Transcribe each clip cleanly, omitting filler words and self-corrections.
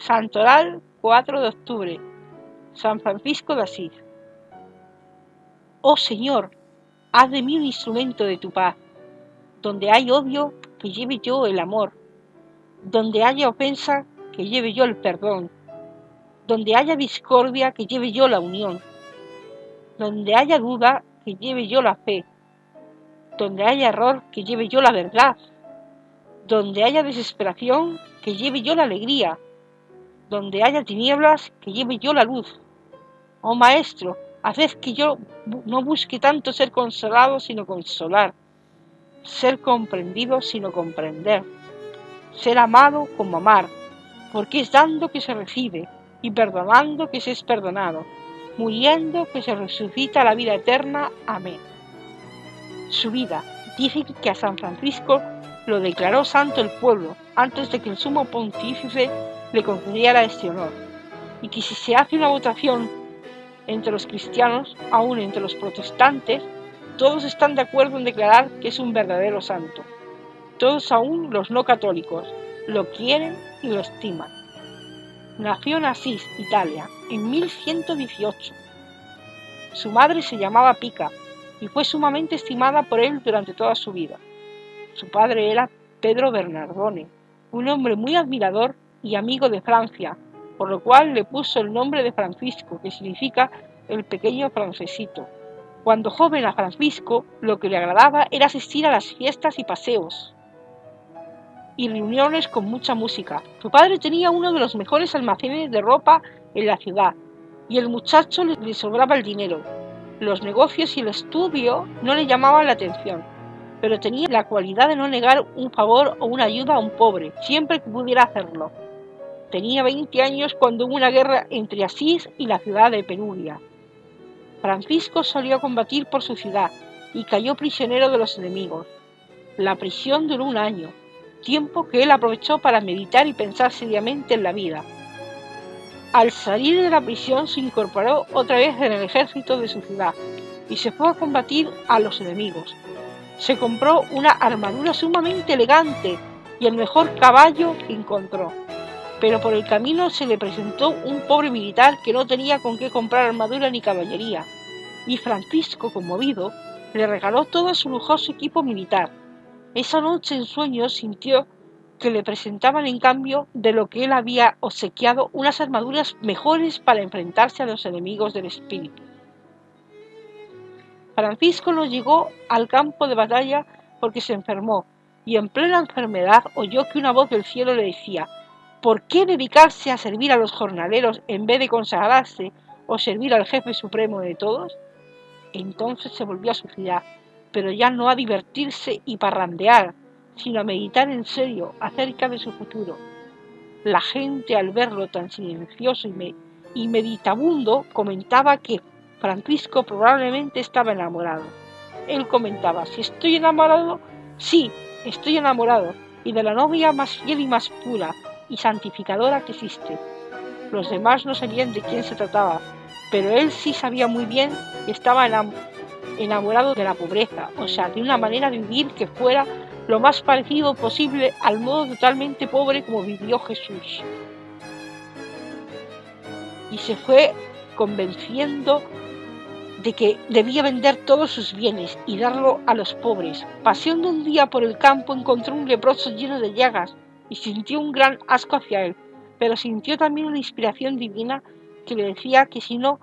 Santoral, 4 de octubre. San Francisco de Asís. Oh Señor, haz de mí un instrumento de tu paz. Donde hay odio, que lleve yo el amor. Donde haya ofensa, que lleve yo el perdón. Donde haya discordia, que lleve yo la unión. Donde haya duda, que lleve yo la fe. Donde haya error, que lleve yo la verdad. Donde haya desesperación, que lleve yo la alegría. Donde haya tinieblas, que lleve yo la luz. Oh Maestro, haced que yo no busque tanto ser consolado, sino consolar. Ser comprendido, sino comprender. Ser amado como amar, porque es dando que se recibe, y perdonando que se es perdonado, muriendo que se resucita la vida eterna. Amén. Su vida, dicen que a San Francisco lo declaró santo el pueblo antes de que el sumo pontífice le concediera este honor, y que si se hace una votación entre los cristianos, aún entre los protestantes, todos están de acuerdo en declarar que es un verdadero santo. Todos, aún los no católicos, lo quieren y lo estiman. Nació en Asís, Italia, en 1118. Su madre se llamaba Pica y fue sumamente estimada por él durante toda su vida. Su padre era Pedro Bernardone, un hombre muy admirador y amigo de Francia, por lo cual le puso el nombre de Francisco, que significa el pequeño Francesito. Cuando joven a Francisco, lo que le agradaba era asistir a las fiestas y paseos y reuniones con mucha música. Su padre tenía uno de los mejores almacenes de ropa en la ciudad, y el muchacho le sobraba el dinero. Los negocios y el estudio no le llamaban la atención, pero tenía la cualidad de no negar un favor o una ayuda a un pobre, siempre que pudiera hacerlo. Tenía 20 años cuando hubo una guerra entre Asís y la ciudad de Perugia. Francisco salió a combatir por su ciudad y cayó prisionero de los enemigos. La prisión duró 1 año, tiempo que él aprovechó para meditar y pensar seriamente en la vida. Al salir de la prisión se incorporó otra vez en el ejército de su ciudad y se fue a combatir a los enemigos. Se compró una armadura sumamente elegante y el mejor caballo que encontró, pero por el camino se le presentó un pobre militar que no tenía con qué comprar armadura ni caballería, y Francisco, conmovido, le regaló todo su lujoso equipo militar. Esa noche en sueños sintió que le presentaban en cambio de lo que él había obsequiado unas armaduras mejores para enfrentarse a los enemigos del espíritu. Francisco no llegó al campo de batalla porque se enfermó, y en plena enfermedad oyó que una voz del cielo le decía: ¿por qué dedicarse a servir a los jornaleros en vez de consagrarse o servir al jefe supremo de todos? Entonces se volvió a su ciudad, pero ya no a divertirse y parrandear, sino a meditar en serio acerca de su futuro. La gente, al verlo tan silencioso y meditabundo, comentaba que Francisco probablemente estaba enamorado. Él comentaba: si estoy enamorado, sí, estoy enamorado, y de la novia más fiel y más pura y santificadora que existe. Los demás no sabían de quién se trataba, pero él sí sabía muy bien que estaba enamorado de la pobreza, o sea, de una manera de vivir que fuera lo más parecido posible al modo totalmente pobre como vivió Jesús. Y se fue convenciendo de que debía vender todos sus bienes y darlo a los pobres. Paseando un día por el campo encontró un leproso lleno de llagas y sintió un gran asco hacia él, pero sintió también una inspiración divina que le decía que si no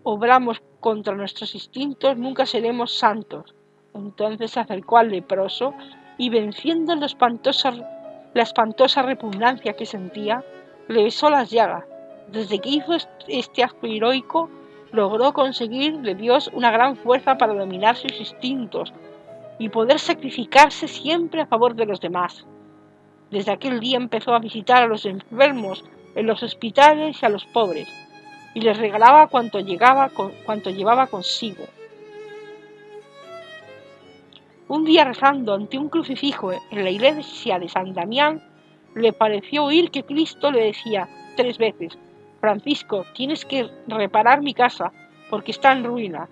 obramos contra nuestros instintos nunca seremos santos. Entonces se acercó al leproso y, venciendo la espantosa repugnancia que sentía, le besó las llagas. Desde que hizo este acto heroico, logró conseguir de Dios una gran fuerza para dominar sus instintos y poder sacrificarse siempre a favor de los demás. Desde aquel día empezó a visitar a los enfermos en los hospitales y a los pobres, y les regalaba cuanto llevaba consigo. Un día, rezando ante un crucifijo en la iglesia de San Damián, le pareció oír que Cristo le decía 3 veces: Francisco, tienes que reparar mi casa, porque está en ruina.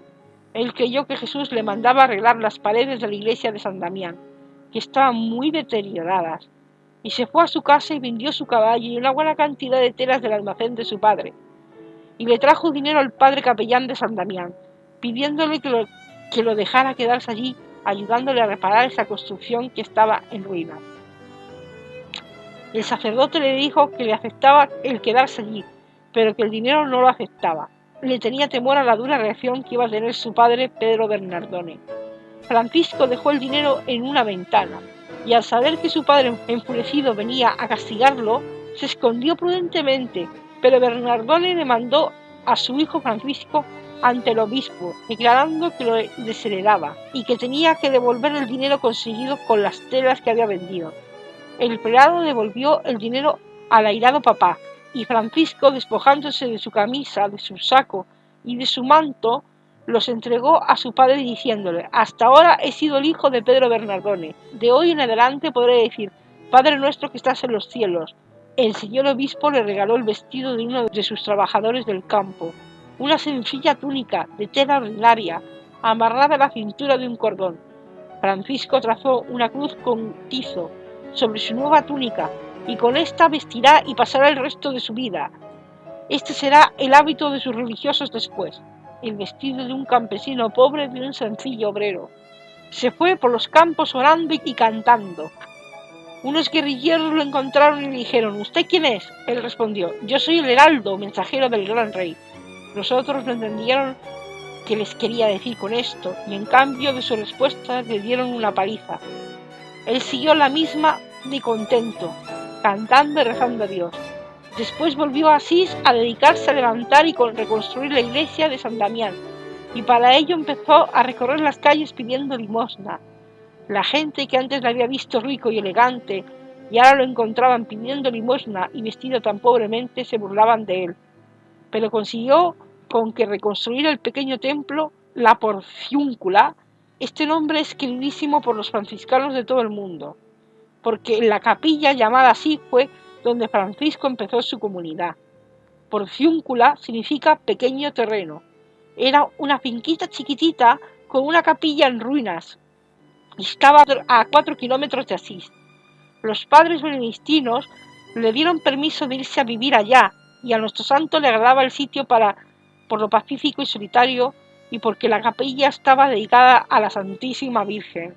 Él creyó que Jesús le mandaba arreglar las paredes de la iglesia de San Damián, que estaban muy deterioradas, y se fue a su casa y vendió su caballo y una buena cantidad de telas del almacén de su padre, y le trajo dinero al padre capellán de San Damián, pidiéndole que lo dejara quedarse allí, ayudándole a reparar esa construcción que estaba en ruinas. El sacerdote le dijo que le aceptaba el quedarse allí, pero que el dinero no lo aceptaba. Le tenía temor a la dura reacción que iba a tener su padre, Pedro Bernardone. Francisco dejó el dinero en una ventana, y al saber que su padre enfurecido venía a castigarlo, se escondió prudentemente, pero Bernardone demandó a su hijo Francisco ante el obispo, declarando que lo desheredaba y que tenía que devolver el dinero conseguido con las telas que había vendido. El prelado devolvió el dinero al airado papá, y Francisco, despojándose de su camisa, de su saco y de su manto, los entregó a su padre diciéndole: «Hasta ahora he sido el hijo de Pedro Bernardone. De hoy en adelante podré decir: Padre nuestro que estás en los cielos». El señor obispo le regaló el vestido de uno de sus trabajadores del campo, una sencilla túnica de tela ordinaria, amarrada a la cintura de un cordón. Francisco trazó una cruz con tizo sobre su nueva túnica, y con esta vestirá y pasará el resto de su vida. Este será el hábito de sus religiosos después, el vestido de un campesino pobre, de un sencillo obrero. Se fue por los campos orando y cantando. Unos guerrilleros lo encontraron y le dijeron: «¿Usted quién es?». Él respondió: «Yo soy el heraldo, mensajero del gran rey». Los otros no entendieron qué les quería decir con esto, y en cambio de su respuesta le dieron una paliza. Él siguió la misma de contento, cantando y rezando a Dios. Después volvió a Asís a dedicarse a levantar y reconstruir la iglesia de San Damián, y para ello empezó a recorrer las calles pidiendo limosna. La gente que antes le había visto rico y elegante y ahora lo encontraban pidiendo limosna y vestido tan pobremente, se burlaban de él. Pero consiguió con que reconstruir el pequeño templo, la Porciúncula. Este nombre es queridísimo por los franciscanos de todo el mundo, porque en la capilla llamada así fue donde Francisco empezó su comunidad. Porciúncula significa pequeño terreno. Era una finquita chiquitita con una capilla en ruinas. Estaba a 4 kilómetros de Asís. Los padres benedictinos le dieron permiso de irse a vivir allá, y a nuestro santo le agradaba el sitio por lo pacífico y solitario, y porque la capilla estaba dedicada a la Santísima Virgen.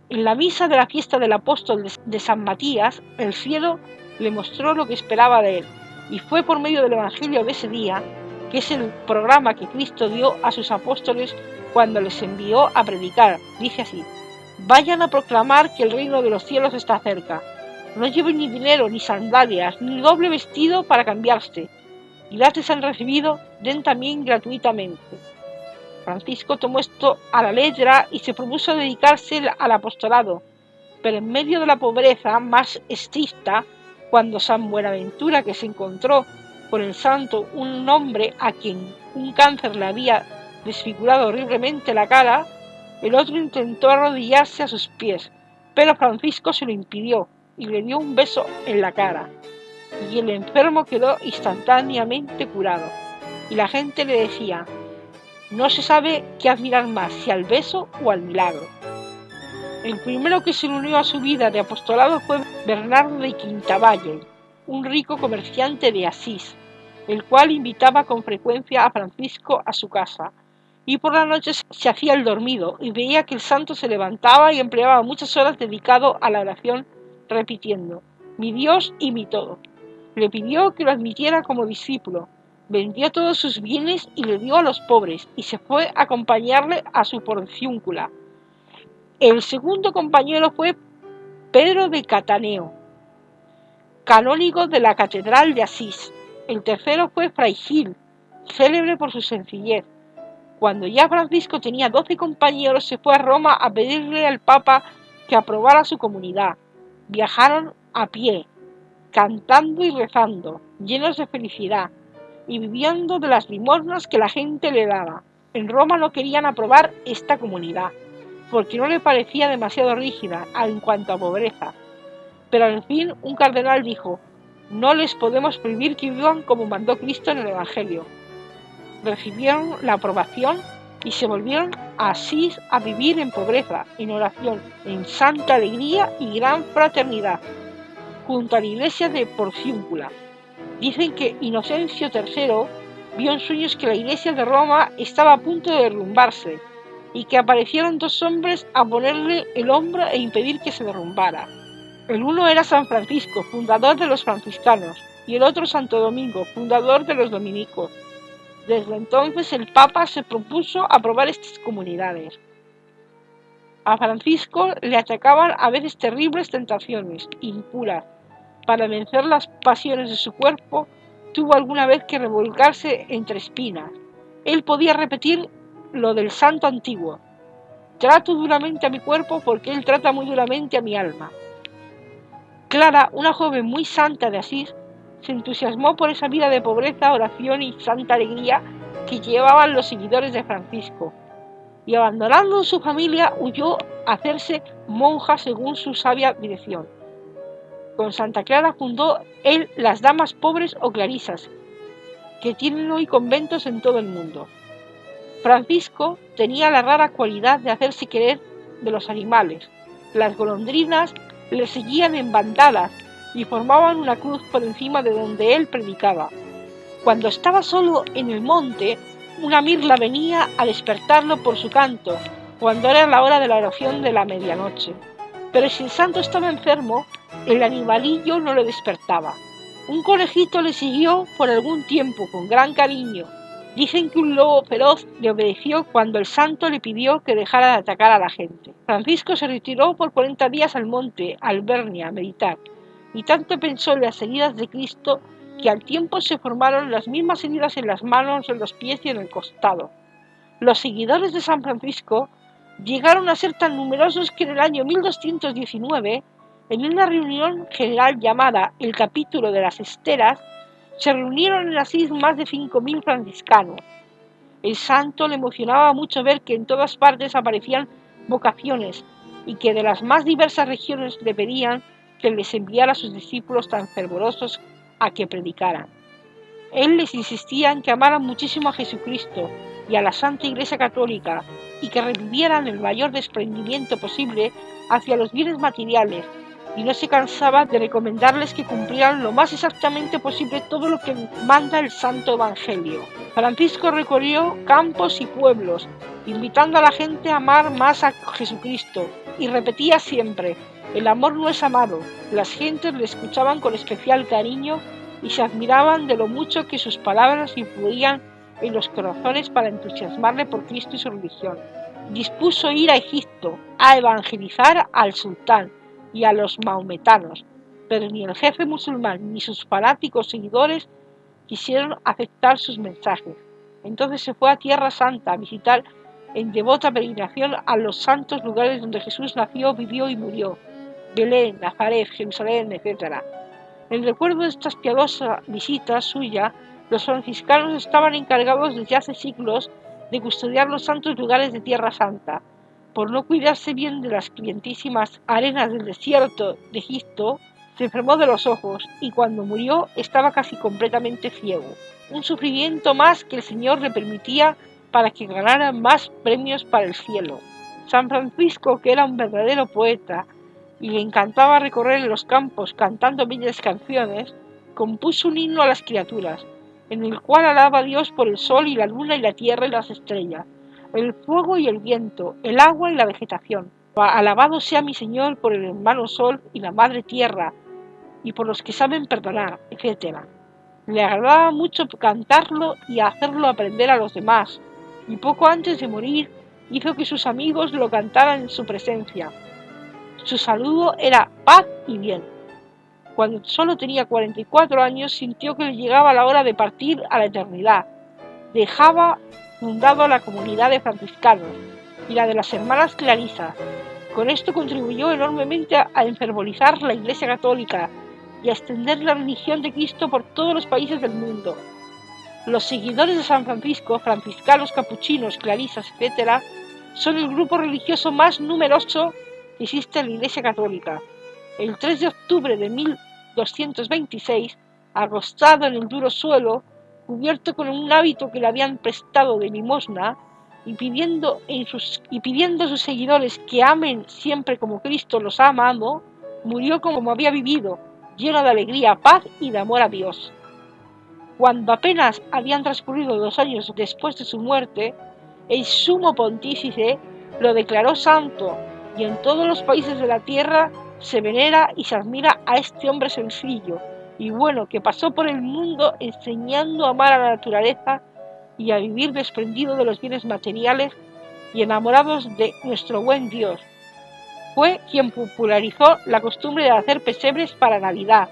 En la misa de la fiesta del apóstol de San Matías, el cielo le mostró lo que esperaba de él, y fue por medio del Evangelio de ese día, que es el programa que Cristo dio a sus apóstoles cuando les envió a predicar. Dice así: «Vayan a proclamar que el reino de los cielos está cerca. No lleven ni dinero, ni sandalias, ni doble vestido para cambiarse. Y las que se han recibido, den también gratuitamente». Francisco tomó esto a la letra y se propuso dedicarse al apostolado, pero en medio de la pobreza más estricta, cuando San Buenaventura, que se encontró con el santo, un hombre a quien un cáncer le había desfigurado horriblemente la cara, el otro intentó arrodillarse a sus pies, pero Francisco se lo impidió y le dio un beso en la cara, y el enfermo quedó instantáneamente curado, y la gente le decía: «No se sabe qué admirar más, si al beso o al milagro». El primero que se unió a su vida de apostolado fue Bernardo de Quintavalle, un rico comerciante de Asís, el cual invitaba con frecuencia a Francisco a su casa, y por la noche se hacía el dormido y veía que el santo se levantaba y empleaba muchas horas dedicado a la oración, repitiendo: «Mi Dios y mi todo». Le pidió que lo admitiera como discípulo, vendió todos sus bienes y le dio a los pobres, y se fue a acompañarle a su Porciúncula. El segundo compañero fue Pedro de Cataneo, canónigo de la Catedral de Asís. El tercero fue Fray Gil, célebre por su sencillez. Cuando ya Francisco tenía 12 compañeros, se fue a Roma a pedirle al Papa que aprobara su comunidad. Viajaron a pie, cantando y rezando, llenos de felicidad, y viviendo de las limosnas que la gente le daba. En Roma no querían aprobar esta comunidad, porque no le parecía demasiado rígida en cuanto a pobreza. Pero al fin un cardenal dijo: «No les podemos prohibir que vivan como mandó Cristo en el Evangelio». Recibieron la aprobación y se volvieron a Asís a vivir en pobreza, en oración, en santa alegría y gran fraternidad, junto a la iglesia de Porciúncula. Dicen que Inocencio III vio en sueños que la iglesia de Roma estaba a punto de derrumbarse y que aparecieron dos hombres a ponerle el hombro e impedir que se derrumbara. El uno era San Francisco, fundador de los franciscanos, y el otro Santo Domingo, fundador de los dominicos. Desde entonces el Papa se propuso aprobar estas comunidades. A Francisco le atacaban a veces terribles tentaciones, impuras. Para vencer las pasiones de su cuerpo, tuvo alguna vez que revolcarse entre espinas. Él podía repetir lo del santo antiguo: trato duramente a mi cuerpo porque él trata muy duramente a mi alma. Clara, una joven muy santa de Asís, se entusiasmó por esa vida de pobreza, oración y santa alegría que llevaban los seguidores de Francisco, y abandonando su familia huyó a hacerse monja según su sabia dirección. Con Santa Clara fundó él las Damas Pobres o Clarisas, que tienen hoy conventos en todo el mundo. Francisco tenía la rara cualidad de hacerse querer de los animales. Las golondrinas le seguían en bandadas y formaban una cruz por encima de donde él predicaba. Cuando estaba solo en el monte, una mirla venía a despertarlo por su canto, cuando era la hora de la oración de la medianoche. Pero si el santo estaba enfermo, el animalillo no le despertaba. Un conejito le siguió por algún tiempo con gran cariño. Dicen que un lobo feroz le obedeció cuando el santo le pidió que dejara de atacar a la gente. Francisco se retiró por 40 días al monte Albernia a meditar, y tanto pensó en las heridas de Cristo que al tiempo se formaron las mismas heridas en las manos, en los pies y en el costado. Los seguidores de San Francisco llegaron a ser tan numerosos que en el año 1219, en una reunión general llamada el Capítulo de las Esteras, se reunieron en Asís más de 5.000 franciscanos. El santo le emocionaba mucho ver que en todas partes aparecían vocaciones y que de las más diversas regiones le pedían que les enviara a sus discípulos tan fervorosos a que predicaran. Él les insistía en que amaran muchísimo a Jesucristo y a la Santa Iglesia Católica y que revivieran el mayor desprendimiento posible hacia los bienes materiales, y no se cansaba de recomendarles que cumplieran lo más exactamente posible todo lo que manda el Santo Evangelio. Francisco recorrió campos y pueblos, invitando a la gente a amar más a Jesucristo, y repetía siempre: el amor no es amado. Las gentes le escuchaban con especial cariño y se admiraban de lo mucho que sus palabras influían en los corazones para entusiasmarle por Cristo y su religión. Dispuso ir a Egipto a evangelizar al sultán y a los maometanos, pero ni el jefe musulmán ni sus fanáticos seguidores quisieron aceptar sus mensajes. Entonces se fue a Tierra Santa a visitar en devota peregrinación a los santos lugares donde Jesús nació, vivió y murió: Belén, Nazaret, Jerusalén, etc. En recuerdo de estas piadosas visitas suyas, los franciscanos estaban encargados desde hace siglos de custodiar los santos lugares de Tierra Santa. Por no cuidarse bien de las clientísimas arenas del desierto de Egipto, se enfermó de los ojos y cuando murió estaba casi completamente ciego. Un sufrimiento más que el Señor le permitía para que ganara más premios para el cielo. San Francisco, que era un verdadero poeta y le encantaba recorrer los campos cantando bellas canciones, compuso un himno a las criaturas, en el cual alaba a Dios por el sol y la luna y la tierra y las estrellas, el fuego y el viento, el agua y la vegetación. Alabado sea mi Señor por el hermano sol y la madre tierra, y por los que saben perdonar, etc. Le agradaba mucho cantarlo y hacerlo aprender a los demás, y poco antes de morir hizo que sus amigos lo cantaran en su presencia. Su saludo era paz y bien. Cuando solo tenía 44 años sintió que le llegaba la hora de partir a la eternidad. Dejaba fundado la comunidad de franciscanos y la de las hermanas Clarisas. Con esto contribuyó enormemente a enfervorizar la Iglesia Católica y a extender la religión de Cristo por todos los países del mundo. Los seguidores de San Francisco, franciscanos, capuchinos, clarisas, etc., son el grupo religioso más numeroso que existe en la Iglesia Católica. El 3 de octubre de 1226, acostado en el duro suelo, cubierto con un hábito que le habían prestado de limosna, y pidiendo a sus seguidores que amen siempre como Cristo los ha amado, murió como había vivido, lleno de alegría, paz y de amor a Dios. Cuando apenas habían transcurrido 2 años después de su muerte, el sumo pontífice lo declaró santo, y en todos los países de la tierra se venera y se admira a este hombre sencillo y bueno que pasó por el mundo enseñando a amar a la naturaleza y a vivir desprendido de los bienes materiales y enamorados de nuestro buen Dios. Fue quien popularizó la costumbre de hacer pesebres para Navidad,